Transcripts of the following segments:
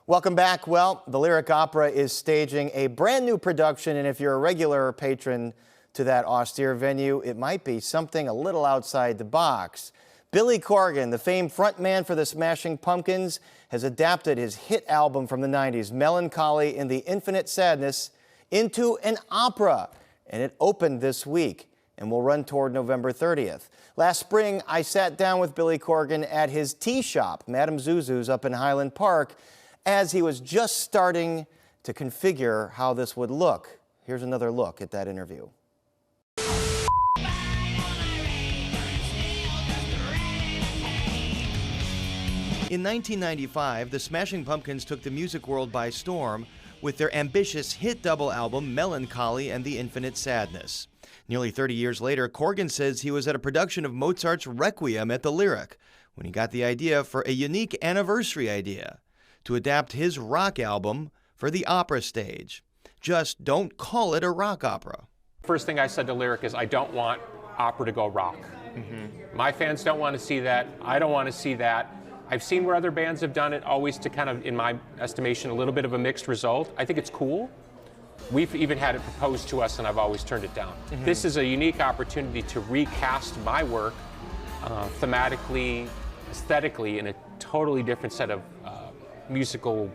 Welcome back. Well, the Lyric Opera is staging a brand new production, and if you're a regular patron to that austere venue, it might be something a little outside the box. Billy Corgan, the famed frontman for the Smashing Pumpkins, has adapted his hit album from the 90s, Mellon Collie and the Infinite Sadness, into an opera, and it opened this week and will run toward November 30th. Last spring, I sat down with Billy Corgan at his tea shop, Madame Zuzu's up in Highland Park, as he was just starting to configure how this would look. Here's another look at that interview. In 1995, the Smashing Pumpkins took the music world by storm with their ambitious hit double album, Mellon Collie and the Infinite Sadness. Nearly 30 years later, Corgan says he was at a production of Mozart's Requiem at the Lyric when he got the idea for a unique anniversary idea: to adapt his rock album for the opera stage. Just don't call it a rock opera. First thing I said to Lyric is, I don't want opera to go rock. My fans don't want to see that. I don't want to see that. I've seen where other bands have done it, always to kind of, in my estimation, a little bit of a mixed result. I think it's cool. We've even had it proposed to us, and I've always turned it down. This is a unique opportunity to recast my work thematically, aesthetically, in a totally different set of musical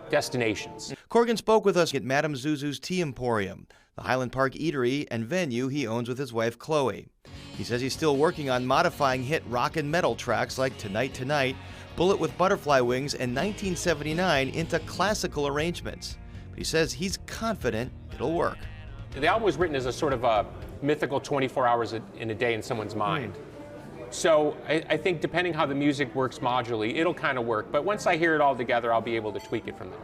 destinations. Corgan spoke with us at Madame Zuzu's Tea Emporium, the Highland Park eatery and venue he owns with his wife Chloe. He says he's still working on modifying hit rock and metal tracks like Tonight Tonight, Bullet with Butterfly Wings, and 1979 into classical arrangements. But he says he's confident it'll work. The album was written as a sort of a mythical 24 hours in a day in someone's mind. So I think depending how the music works modularly, it'll kind of work. But once I hear it all together, I'll be able to tweak it from there.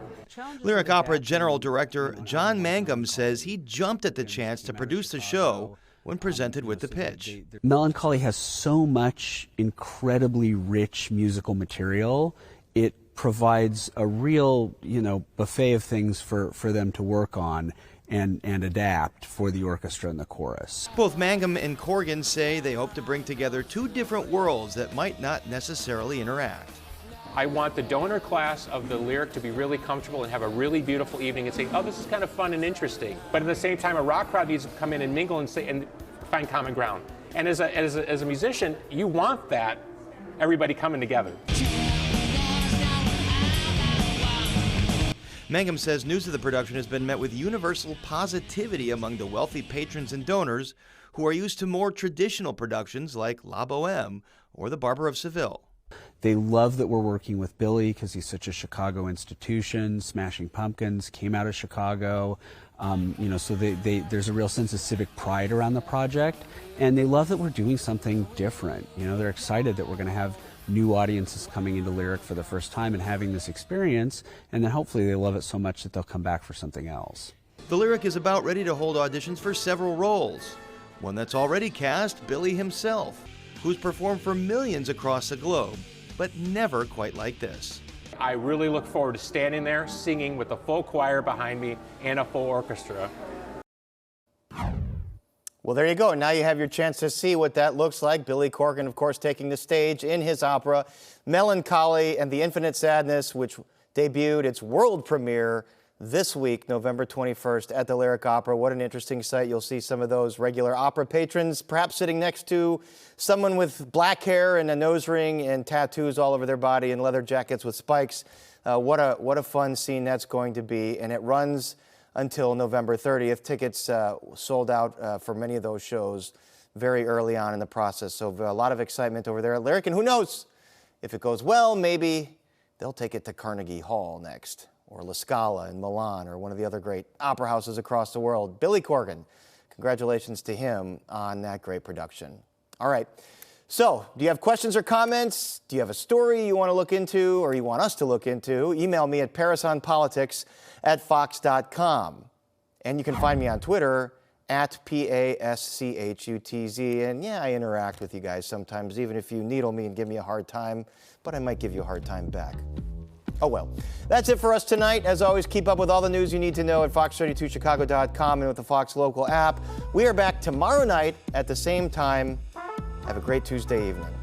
Lyric Opera General Director John Mangum says he jumped at the chance to produce the show when presented with the pitch. Mellon Collie has so much incredibly rich musical material. It provides a real, buffet of things for them to work on and adapt for the orchestra and the chorus. Both Mangum and Corgan say they hope to bring together two different worlds that might not necessarily interact. I want the donor class of the Lyric to be really comfortable and have a really beautiful evening and say, oh, this is kind of fun and interesting. But at the same time, a rock crowd needs to come in and mingle and find common ground. And as a musician, you want that, everybody coming together. Mangum says news of the production has been met with universal positivity among the wealthy patrons and donors who are used to more traditional productions like La Boheme or The Barber of Seville. They love that we're working with Billy because he's such a Chicago institution. Smashing Pumpkins came out of Chicago. So there's a real sense of civic pride around the project. And they love that we're doing something different. They're excited that we're going to have new audiences coming into Lyric for the first time and having this experience. And then hopefully they love it so much that they'll come back for something else. The Lyric is about ready to hold auditions for several roles. One that's already cast, Billy himself, who's performed for millions across the globe, but never quite like this. I really look forward to standing there, singing with a full choir behind me and a full orchestra. Well, there you go. Now you have your chance to see what that looks like. Billy Corgan, of course, taking the stage in his opera, Mellon Collie and the Infinite Sadness, which debuted its world premiere this week, November 21st, at the Lyric Opera. What an interesting sight. You'll see some of those regular opera patrons perhaps sitting next to someone with black hair and a nose ring and tattoos all over their body and leather jackets with spikes. What a fun scene that's going to be. And it runs until November 30th. Tickets sold out for many of those shows very early on in the process. So a lot of excitement over there at Lyric. And who knows, if it goes well, maybe they'll take it to Carnegie Hall next, or La Scala in Milan, or one of the other great opera houses across the world. Billy Corgan, congratulations to him on that great production. All right, so do you have questions or comments? Do you have a story you want to look into or you want us to look into? Email me at parisonpolitics@fox.com. And you can find me on Twitter at PASCHUTZ. And yeah, I interact with you guys sometimes, even if you needle me and give me a hard time, but I might give you a hard time back. Oh well. That's it for us tonight. As always, keep up with all the news you need to know at fox32chicago.com and with the Fox Local app. We are back tomorrow night at the same time. Have a great Tuesday evening.